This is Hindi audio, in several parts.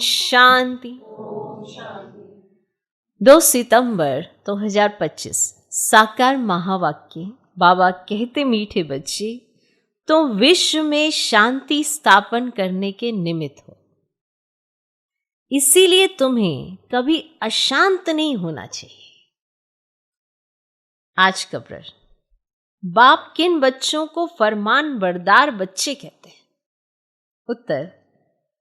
शांति। 2 सितंबर 2025 साकार महावाक्य। बाबा कहते मीठे बच्चे, तो विश्व में शांति स्थापन करने के निमित्त हो, इसीलिए तुम्हें कभी अशांत नहीं होना चाहिए। आज का प्रश्न, बाप किन बच्चों को फरमान बरदार बच्चे कहते हैं? उत्तर,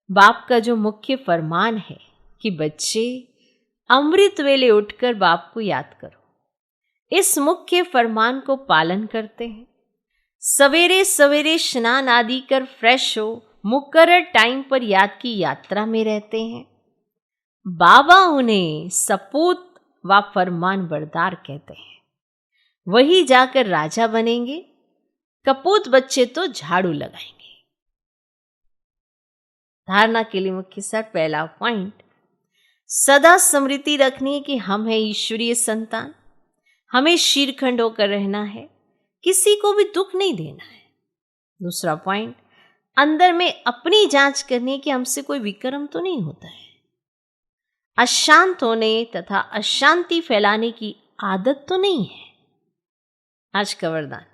बाप का जो मुख्य फरमान है कि बच्चे अमृत वेले उठकर बाप को याद करो, इस मुख्य फरमान को पालन करते हैं। सवेरे सवेरे स्नान आदि कर फ्रेश हो, मुकर्रर टाइम पर याद की यात्रा में रहते हैं। बाबा उन्हें सपूत व फरमान बरदार कहते हैं। वही जाकर राजा बनेंगे, कपूत बच्चे तो झाड़ू लगाएंगे। धारणा के लिए मुख्य सार। पहला पॉइंट, सदा स्मृति रखनी है कि हम हैं ईश्वरीय संतान, हमें शीरखंड होकर रहना है, किसी को भी दुख नहीं देना है। दूसरा पॉइंट, अंदर में अपनी जांच करनी है कि हमसे कोई विक्रम तो नहीं होता है। अशांत होने तथा अशांति फैलाने की आदत तो नहीं है। आज का वरदान,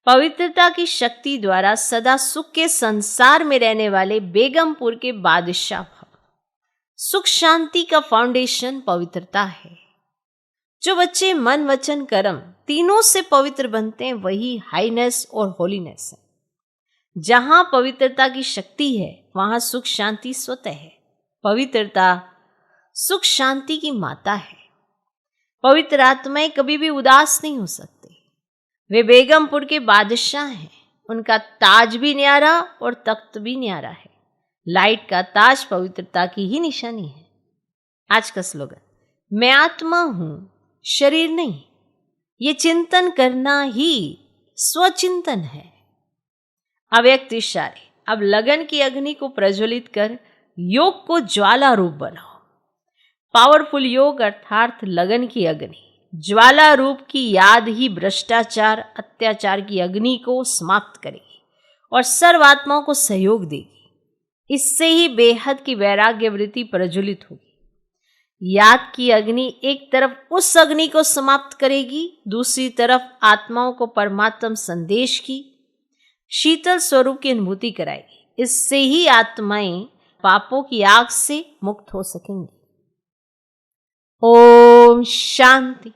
पवित्रता की शक्ति द्वारा सदा सुख के संसार में रहने वाले बेगमपुर के बादशाह भव। सुख शांति का फाउंडेशन पवित्रता है। जो बच्चे मन वचन कर्म तीनों से पवित्र बनते हैं, वही हाईनेस और होलीनेस है। जहां पवित्रता की शक्ति है, वहां सुख शांति स्वतः है। पवित्रता सुख शांति की माता है। पवित्र आत्माएं कभी भी उदास नहीं हो सकती। वे बेगमपुर के बादशाह हैं। उनका ताज भी न्यारा और तख्त भी न्यारा है। लाइट का ताज पवित्रता की ही निशानी है। आज का स्लोगन, मैं आत्मा हूं, शरीर नहीं। ये चिंतन करना ही स्वचिंतन है। अव्यक्त इशारे, अब लगन की अग्नि को प्रज्वलित कर योग को ज्वाला रूप बनाओ। पावरफुल योग अर्थात लगन की अग्नि, ज्वाला रूप की याद ही भ्रष्टाचार अत्याचार की अग्नि को समाप्त करेगी और सर्व आत्माओं को सहयोग देगी। इससे ही बेहद की वैराग्य वृत्ति प्रज्वलित होगी। याद की अग्नि एक तरफ उस अग्नि को समाप्त करेगी, दूसरी तरफ आत्माओं को परमात्म संदेश की शीतल स्वरूप की अनुभूति कराएगी। इससे ही आत्माएं पापों की आग से मुक्त हो सकेंगी। ओम शांति।